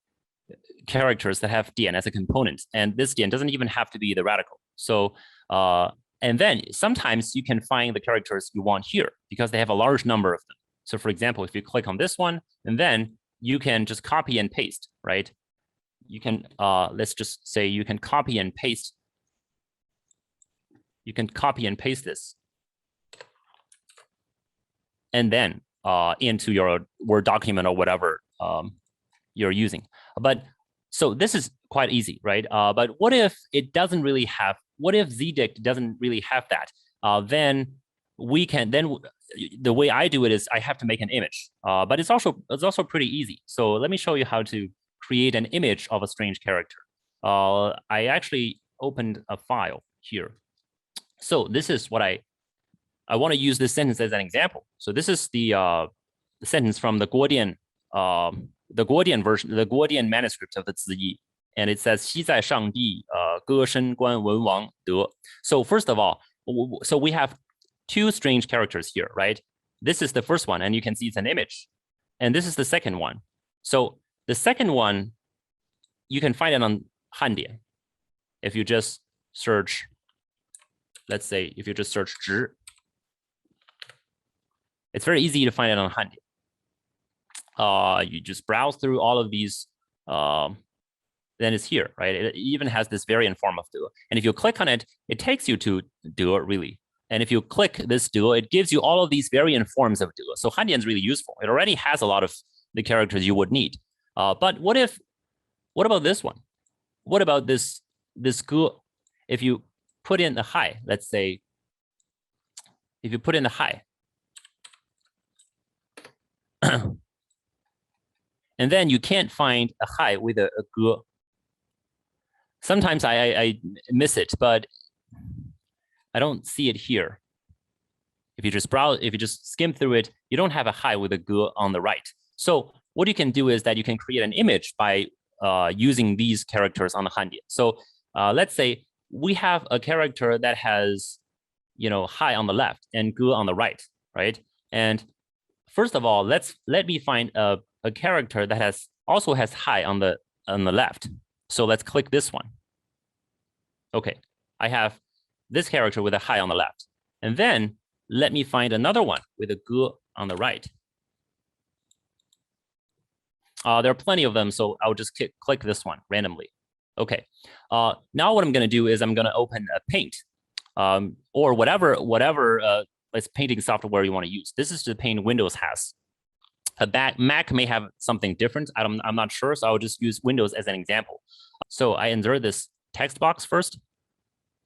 Speaker 1: characters that have 点 as a component. And this 点 doesn't even have to be the radical. So, and then sometimes you can find the characters you want here because they have a large number of them. So for example, if you click on this one, and then you can just copy and paste, right? You can, let's just say you can copy and paste. You can copy and paste this. And then into your Word document or whatever you're using. But so this is quite easy, right? But what if it doesn't really have, what if ZDict doesn't really have that? Then the way I do it is I have to make an image, but it's also pretty easy. So let me show you how to create an image of a strange character. I actually opened a file here. So this is what I want to use this sentence as an example. So this is the sentence from the Guodian version, the Guodian manuscript of the Ziyi, and it says 昔在上帝歌声观文王德. So first of all, so we have two strange characters here, right? This is the first one, and you can see it's an image, and this is the second one. So the second one, you can find it on Handian. If you just search, let's say, if you just search 直, it's very easy to find it on Handian. You just browse through all of these, then it's here, right? It even has this variant form of duo. And if you click on it, it takes you to duo, really. And if you click this duo, it gives you all of these variant forms of duo. So Handian is really useful. It already has a lot of the characters you would need. But what about this one? What about this ge? If you put in the hai, let's say, if you put in the hai, and then you can't find a hai with a ge. Sometimes I miss it, but I don't see it here. If you just browse, if you just skim through it, you don't have a hai with a ge on the right. So what you can do is that you can create an image by using these characters on the Handian. So let's say we have a character that has, hai on the left and ge on the right, right? And first of all, let me find a character that also has hai on the left. So let's click this one. Okay, I have this character with a hai on the left. And then let me find another one with a ge on the right. There are plenty of them, so I'll just click this one randomly. Okay, now what I'm going to do is I'm going to open a paint. or whatever it's painting software you want to use. This is the paint Windows has. Mac may have something different. I'm not sure, so I'll just use Windows as an example. So I insert this text box first,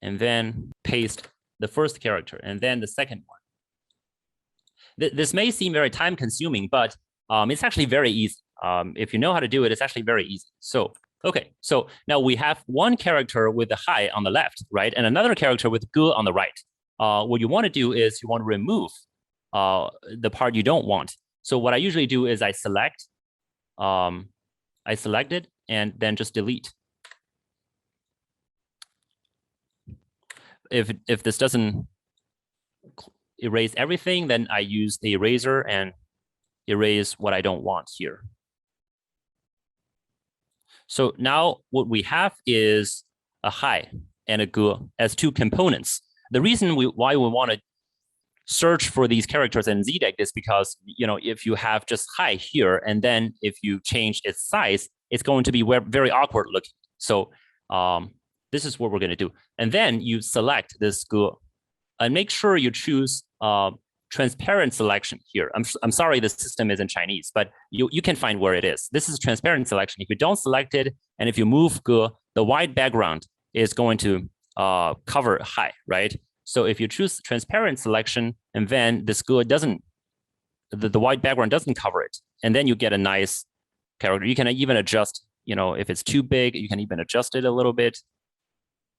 Speaker 1: and then paste the first character, and then the second one. This may seem very time consuming, but it's actually very easy. If you know how to do it, it's actually very easy. So, okay, so now we have one character with the hi on the left, right? And another character with ge on the right. What you want to do is you want to remove the part you don't want. So what I usually do is I select it and then just delete. If this doesn't erase everything, then I use the eraser and erase what I don't want here. So now what we have is a hi and a ge as two components. The reason why we want to search for these characters in ZDeck is because, you know, if you have just hi here, and then if you change its size, it's going to be very awkward looking. So this is what we're going to do. And then you select this ge and make sure you choose transparent selection here. I'm sorry the system is in Chinese, but you can find where it is. This is transparent selection. If you don't select it, and if you move ge, the white background is going to cover hi, right? So if you choose transparent selection, and then this ge doesn't, the white background doesn't cover it, and then you get a nice character. You can even adjust, you know, if it's too big, you can even adjust it a little bit.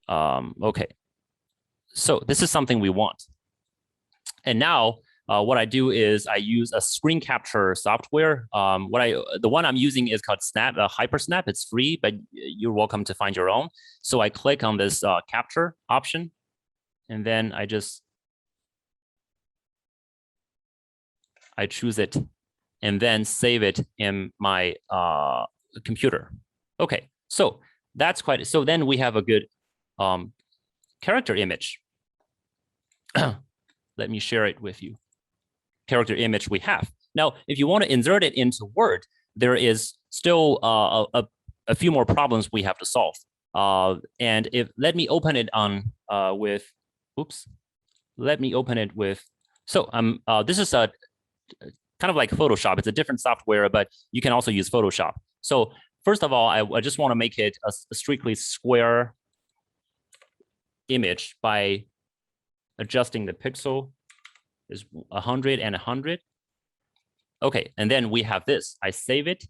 Speaker 1: Okay. So this is something we want. And now what I do is I use a screen capture software. The one I'm using is called Snap, HyperSnap. It's free, but you're welcome to find your own. So I click on this capture option, and then I choose it, and then save it in my computer. Okay, so that's quite. So then we have a good character image. Let me share it with you. Character image we have. Now, if you want to insert it into Word, there is still a few more problems we have to solve. And let me open it on with. Oops. Let me open it with. So this is a kind of like Photoshop. It's a different software, but you can also use Photoshop. So first of all, I just want to make it a strictly square image by adjusting the pixel is 100 and 100. Okay, and then we have this. I save it.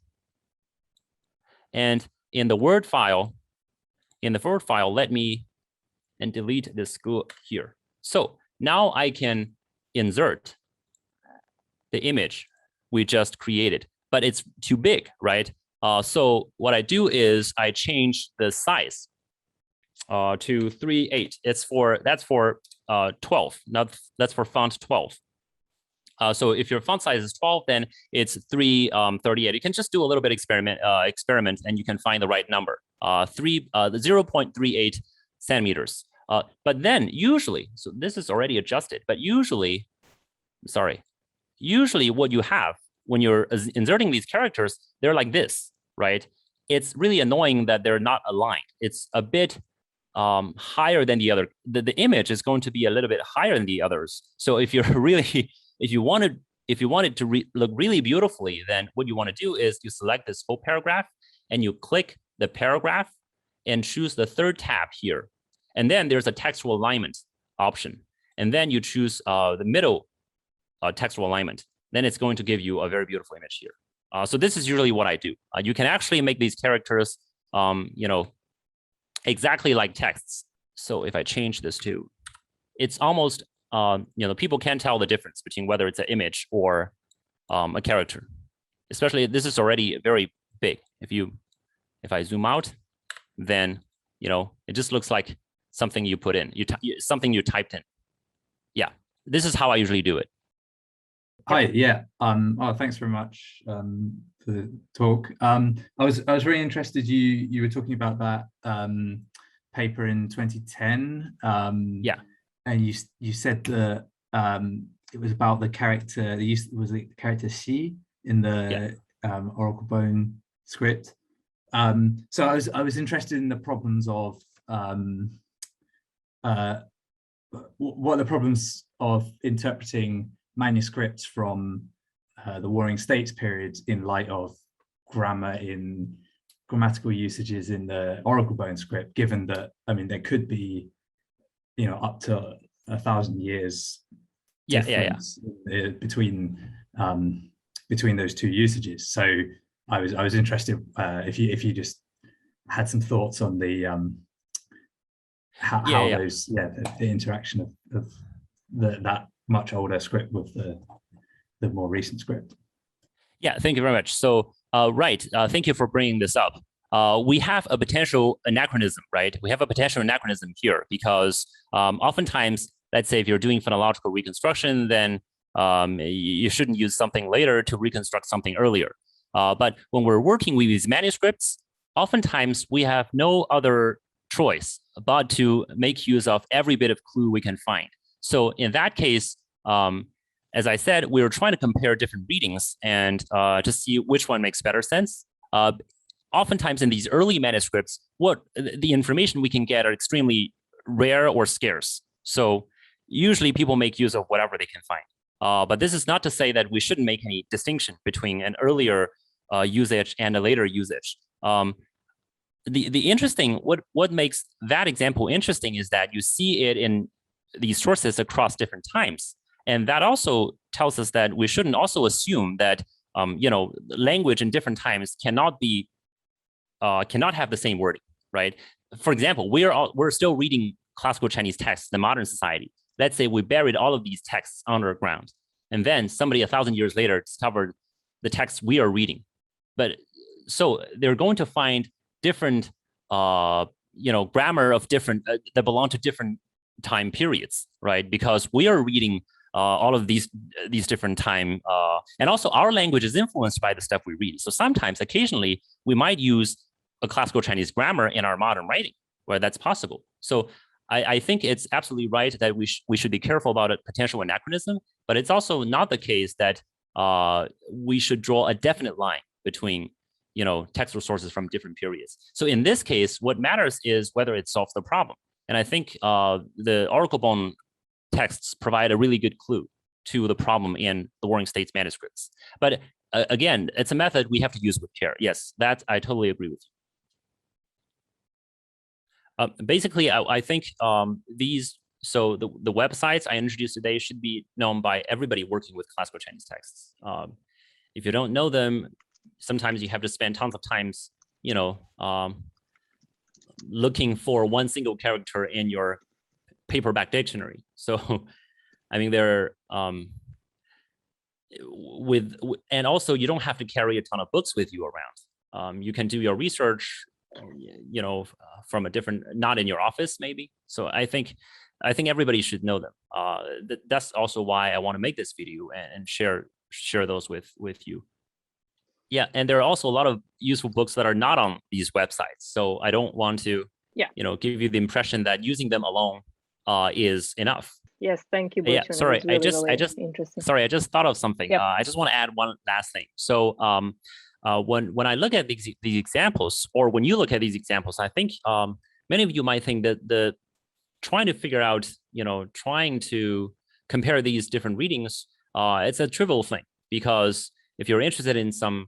Speaker 1: And in the Word file, let me delete this ge here. So now I can insert the image we just created, but it's too big, right? So what I do is I change the size to 3.8. That's for 12. That's for font 12. So if your font size is 12, then it's 3.38. You can just do a little bit experiment, and you can find the right number. 0.38 centimeters. But then usually, so this is already adjusted. But usually what you have when you're inserting these characters, they're like this, right? It's really annoying that they're not aligned. It's a bit higher than the other. The image is going to be a little bit higher than the others. So if you're really, if you want it to look really beautifully, then what you want to do is you select this whole paragraph and you click the paragraph and choose the third tab here. And then there's a textual alignment option. And then you choose the middle textual alignment. Then it's going to give you a very beautiful image here. So this is usually what I do. You can actually make these characters, exactly like texts. So if I change this to, it's almost, people can't tell the difference between whether it's an image or a character. Especially this is already very big. If I zoom out, then it just looks like something you put in, something you typed in. Yeah, this is how I usually do it.
Speaker 2: Hi, yeah. Thanks very much for the talk. I was really interested. You were talking about that paper in 2010.
Speaker 1: Yeah.
Speaker 2: And you said that it was about the character. Was the character she in the Oracle Bone script. So I was interested in the problems of what are the problems of interpreting manuscripts from the Warring States period in light of grammatical usages in the Oracle bone script, given that, I mean, there could be, up to 1,000 years difference between those two usages. So I was interested if you just had some thoughts on the the interaction of that much older script with the more recent script.
Speaker 1: Yeah, thank you very much. So, thank you for bringing this up. We have a potential anachronism, right? We have a potential anachronism here because oftentimes, let's say if you're doing phonological reconstruction, then you shouldn't use something later to reconstruct something earlier. But when we're working with these manuscripts, oftentimes we have no other choice but to make use of every bit of clue we can find. So in that case, as I said, we were trying to compare different readings and to see which one makes better sense. Oftentimes in these early manuscripts, the information we can get are extremely rare or scarce. So usually people make use of whatever they can find. But this is not to say that we shouldn't make any distinction between an earlier usage and a later usage. The interesting, what makes that example interesting is that you see it in these sources across different times. And that also tells us that we shouldn't also assume that, language in different times cannot have the same wording, right? For example, we're still reading classical Chinese texts in modern society. Let's say we buried all of these texts underground, and then somebody 1,000 years later discovered the texts we are reading. But so they're going to find different, grammar of different that belong to different time periods, right? Because we are reading all of these different time, and also our language is influenced by the stuff we read. So sometimes, occasionally, we might use a classical Chinese grammar in our modern writing, where that's possible. So I think it's absolutely right that we should be careful about a potential anachronism, but it's also not the case that we should draw a definite line between textual sources from different periods. So in this case, what matters is whether it solves the problem. And I think the Oracle bone texts provide a really good clue to the problem in the Warring States manuscripts. But again, it's a method we have to use with care. Yes, that I totally agree with you. Basically, I think the websites I introduced today should be known by everybody working with classical Chinese texts. If you don't know them, sometimes you have to spend tons of times, looking for one single character in your paperback dictionary. So, I mean, and also you don't have to carry a ton of books with you around. You can do your research, from a different, not in your office, maybe. So I think everybody should know them. That's also why I want to make this video and share those with you. Yeah, and there are also a lot of useful books that are not on these websites. So I don't want to, give you the impression that using them alone is enough.
Speaker 3: Yes, thank you,
Speaker 1: Bertrand. Yeah, sorry, I just thought of something. Yep. I just want to add one last thing. So when I look at these examples, or when you look at these examples, I think many of you might think that trying to figure out, trying to compare these different readings, it's a trivial thing, because if you're interested in some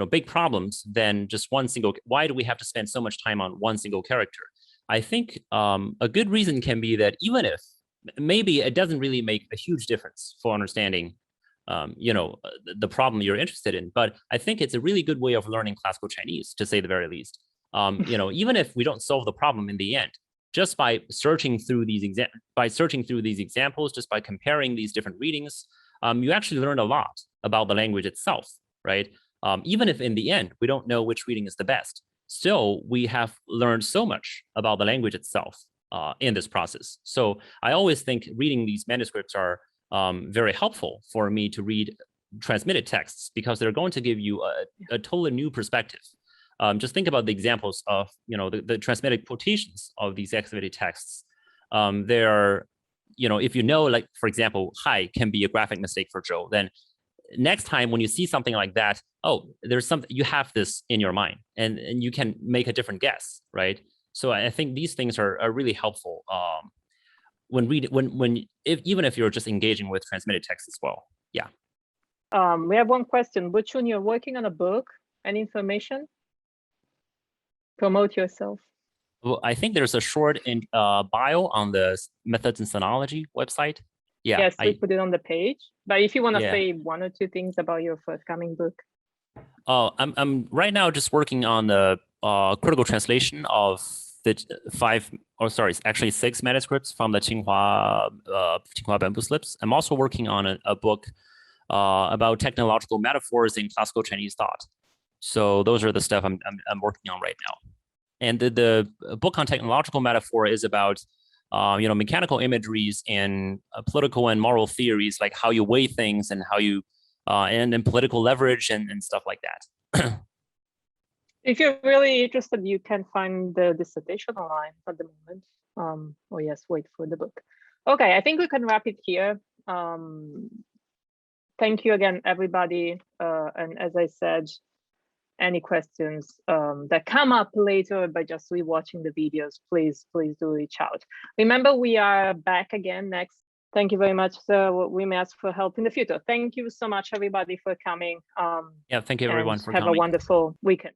Speaker 1: big problems, then just why do we have to spend so much time on one single character? I think a good reason can be that even if maybe it doesn't really make a huge difference for understanding the problem you're interested in, but I think it's a really good way of learning classical Chinese, to say the very least. Even if we don't solve the problem in the end, just by searching through these examples, just by comparing these different readings, you actually learn a lot about the language itself, right? Even if in the end we don't know which reading is the best, still we have learned so much about the language itself in this process. So I always think reading these manuscripts are very helpful for me to read transmitted texts, because they're going to give you a totally new perspective. Just think about the examples of the transmitted quotations of these excavated texts. They're if like, for example, "Hai" can be a graphic mistake for Zhou, then next time when you see something like that, there's something, you have this in your mind, and you can make a different guess, right? So I think these things are really helpful even if you're just engaging with transmitted text as well. Yeah.
Speaker 3: We have one question. Boqun, you're working on a book. Any information? Promote yourself.
Speaker 1: Well, I think there's a short bio on the Methods in Sinology website. Yeah.
Speaker 3: Yes, we put it on the page. But if you want to
Speaker 1: Yeah.
Speaker 3: say one or two things about your forthcoming book.
Speaker 1: Oh, I'm right now just working on the critical translation of the actually 6 manuscripts from the Tsinghua bamboo slips. I'm also working on a book about technological metaphors in classical Chinese thought. So those are the stuff I'm working on right now. And the book on technological metaphor is about mechanical imageries and political and moral theories, like how you weigh things and how you and political leverage and stuff like that.
Speaker 3: If you're really interested, you can find the dissertation online at the moment. Oh yes, wait for the book. Okay, I think we can wrap it here. Thank you again, everybody. And as I said, any questions that come up later by just rewatching the videos, please do reach out. Remember, we are back again next. Thank you very much. So we may ask for help in the future. Thank you so much, everybody, for coming.
Speaker 1: Yeah, thank you everyone for coming.
Speaker 3: Have a wonderful weekend.